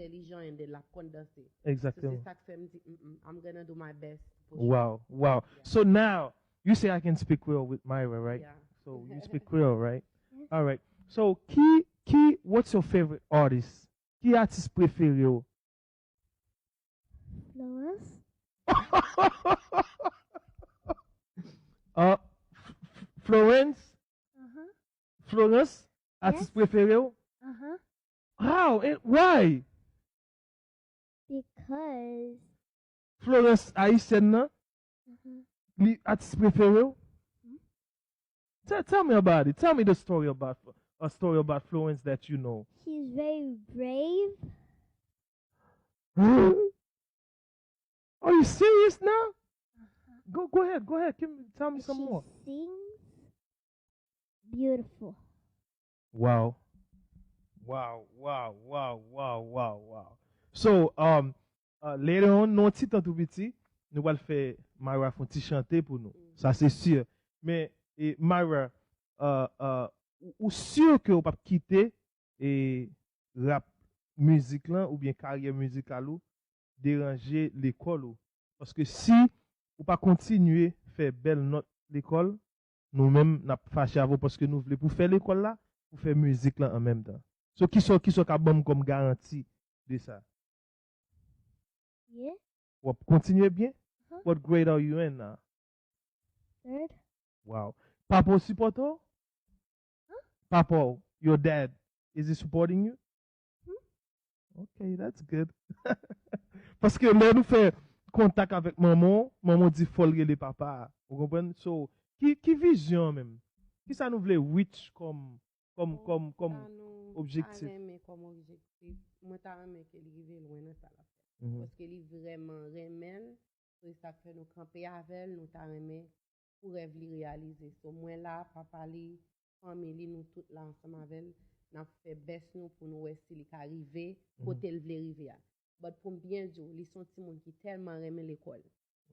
intelligent et de la condenser. Exactement. C'est ça que fait me dire, I'm gonna do my best. Wow, wow. Yeah. So now you say I can speak Creole with Myra, right? Yeah. So you speak Creole, right? Yes. All right. So what's your favorite artist? Qui artiste préféré? Ou? Flowers. Florence? Uh-huh. Florence? Artiste préféré? Ou? Uh-huh. How? And why? Because Florence haïtienne, non? Li artiste préféré? Ou? Tell me about it. Tell me the story about a story about Florence that you know. she's very brave. Are you serious now? Go ahead. Tell me And some she more. sings beautiful. Wow. So, later on, non petit temps tout petit, nous allons faire Myra font petit chanter pour nous. Ça c'est sûr. Mais Myra, ou sûr que vous pas quitter et rap musique là ou bien carrière musicale ou déranger l'école ou. Parce que si ou pas continuer faire belle note l'école, nous-mêmes n'a fâché à vous parce que nous voulons pour faire l'école là, pour faire musique là en même temps. So qui sont capable comme garantie de ça? Yeah. Ou continuer bien? Uh-huh. What grade are you in now? Third. Wow. Papa support you? Huh? Papa, your dad, is he supporting you? Hmm? Okay, that's good. Parce que là, nous fait contact avec maman, maman dit faut le papa. Vous comprenez? So, qui vision même? Qui ça nous voulait reach comme objectif? Comme objectif, moi t'as aimé qu'elle arrive loin dans ça là. Mhm. Parce qu'elle est vraiment remède, c'est ça fait nous camper avec elle, nous t'as aimé pour rêve li réaliser. So moi là, papa li, famille nous tout là ensemble avec elle, n'a fait best nous pour nous essayer li arriver côté elle veut arriver. Mais pour bien dire, li sont petit monde qui tellement aimé l'école.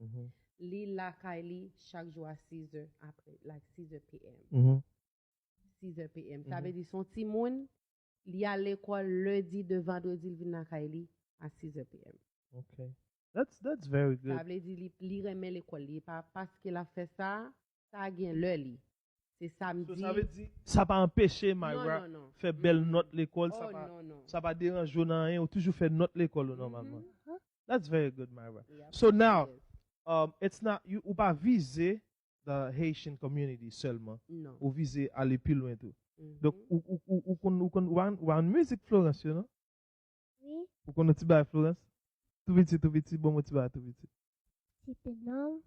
Mhm. Li la Kylie chaque jour à 6h après, like 6h p.m. Mhm. 6h p.m. Ça veut dire son petit monde, li à l'école lundi de vendredi, il vient à Kylie à 6h p.m. Okay. That's very good. Ça veut dire li remet l'école, li pas parce qu'il a fait ça, ça a gagné le li. C'est samedi. So, ça veut dire ça pas empêcher Myra non. faire belle note l'école, Oh, non. ça pas déranger dans rien, ou toujours faire note l'école normalement. Huh? That's very good, Myra. Yeah, So now, yes. it's not you ou pas viser the Haitian community seulement, Non. ou viser aller plus loin tout. Mhm. Donc ou en musique Florence, you know? Oui. Ou qu'on petit bail Florence? Tout petit bon motivé tout petit. Si te nom,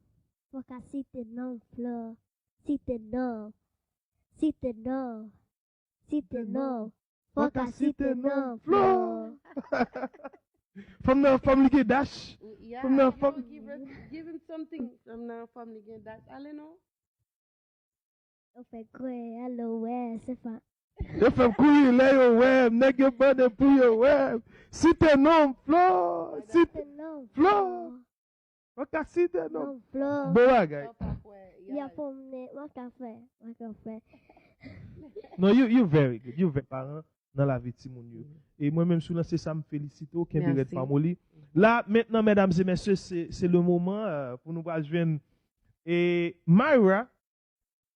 faut qu'à si te nom, fleur. Si te nom. Si te nom. Si te nom. Faut qu'à si te nom, fleur. From the family dash. Yeah, From the you fam- know, give him something from the family game that I don't know. On fait quoi? Hello, ouais, c'est pas. Eu fais courir là yo web, nèg bande pour yo web. Si t'es non flow, si Si te nom, Fleur. Ok, si t'es non. Non, fleur. Bon bagay. Il y a pour me, moi café. Non, you very good. You very parent dans la vie de moun yo. Et moi-même sous lancer ça me félicite au Kemberet Merci. Family. Là maintenant mesdames et messieurs, c'est le moment pour nous joindre et Myra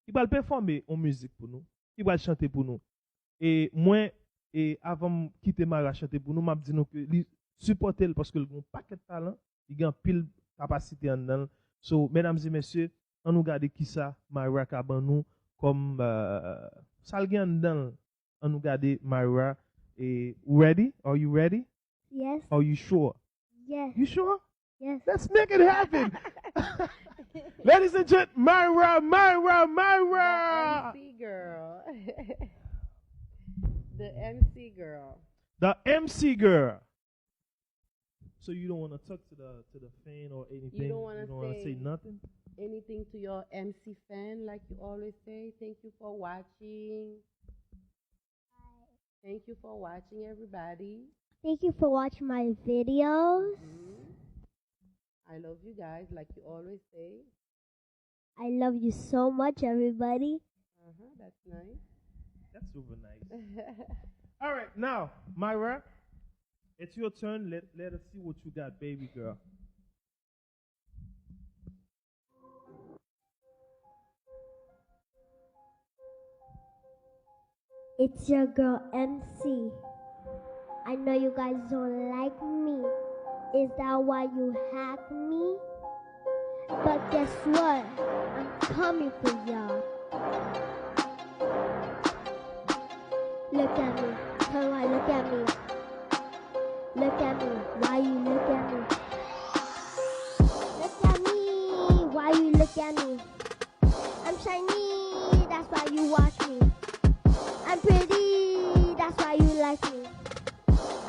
qui va performer en musique pour nous, qui va chanter pour nous. Et moi et avant de quitter Myra chanter pour nous, m'a dit nous que li supporter parce que le a un paquet de talent, il a pile capacité en dedans. So mesdames et messieurs, on nous garde qui ça Myra ka ban nous comme ça le en dedans. On nous garde Myra et ready? Are you ready? Yes, Are you sure? yes, You sure? yes. Let's make it happen. Ladies and gentlemen, Myra. The MC girl. The MC girl. The MC girl. So you don't want to talk to the fan or anything? You don't want to wanna say nothing? anything to your MC fan, like you always say. Thank you for watching. Thank you for watching, everybody. Thank you for watching my videos. Mhm. I love you guys, like you always say. I love you so much, everybody. That's nice. That's super nice. All right, now, Myra, It's your turn. Let us see what you got, baby girl. It's your girl MC. I know you guys don't like me. Is that why you hack me? But guess what? I'm coming for y'all. Look at me. Turn right, look at me. Look at me. Why you look at me? Look at me. Why you look at me? I'm shiny. That's why you watch me. I'm pretty. That's why you like me.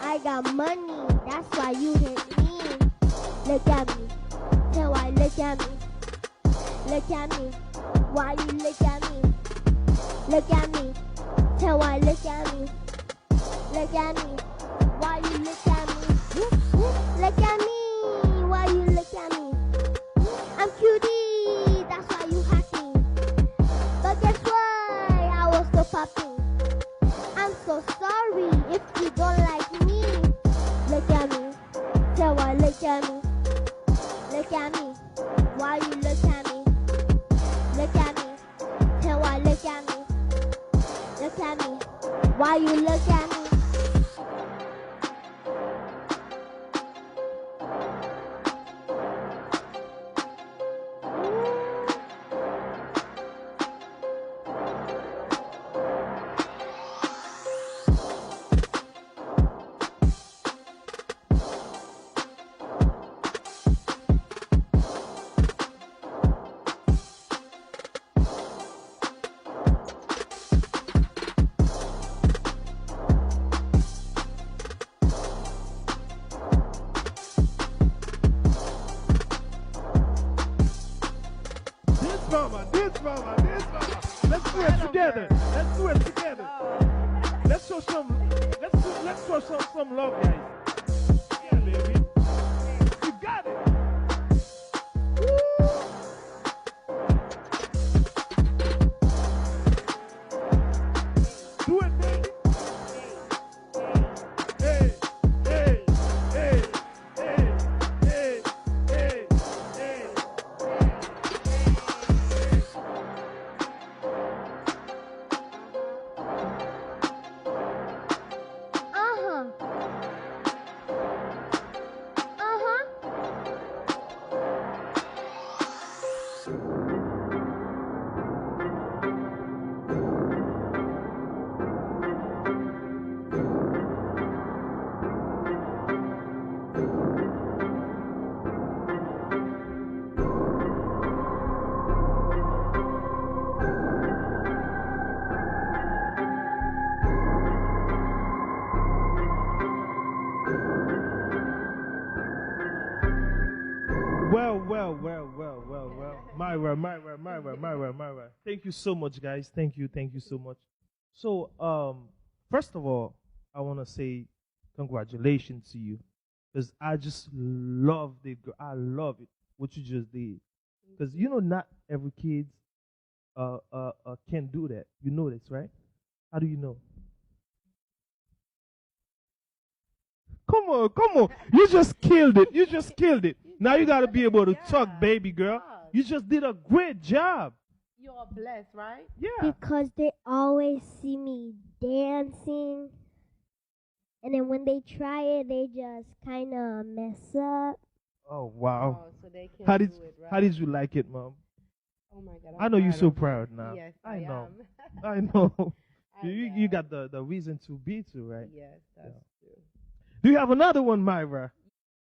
I got money. That's why you hate me. Look at me. Tell why look at me. Look at me. Why you look at me? Look at me. Tell why look at me. Look at me. Why you look at me? Look at me. Why you look at me? I'm cutie. That's why you hack me. But guess what? I was so popping. I'm so sorry if you don't like me. Look at me. Tell why look at me. Look at me. Why you look at me? Look at me. Tell why look at me. Look at me. Why you look at me? This mama. Let's do it together. Let's do it together. Let's show some. Let's show some love, guys. Yeah, baby. You got it. Woo. Do it, baby. Hey, hey, hey, hey, hey, hey, hey. Uh-huh. Well. Myra. Thank you so much, guys. Thank you so much. So, first of all, I want to say congratulations to you because I just love it. I love it what you just did because not every kid can do that. You know this, right? How do you know? Come on. You just killed it. Now you got to be able to talk, baby girl. You just did a great job. You're blessed, right? Yeah. Because they always see me dancing. And then when they try it, they just kind of mess up. Oh, wow. Oh, so they can How did do it, right? How did you like it, Mom? Oh my God! I know you're proud so of you. proud now. Yes, I know. am. I know. I You am. got the reason to be too, right? Yes, that's Yeah. true. Do you have another one, Myra?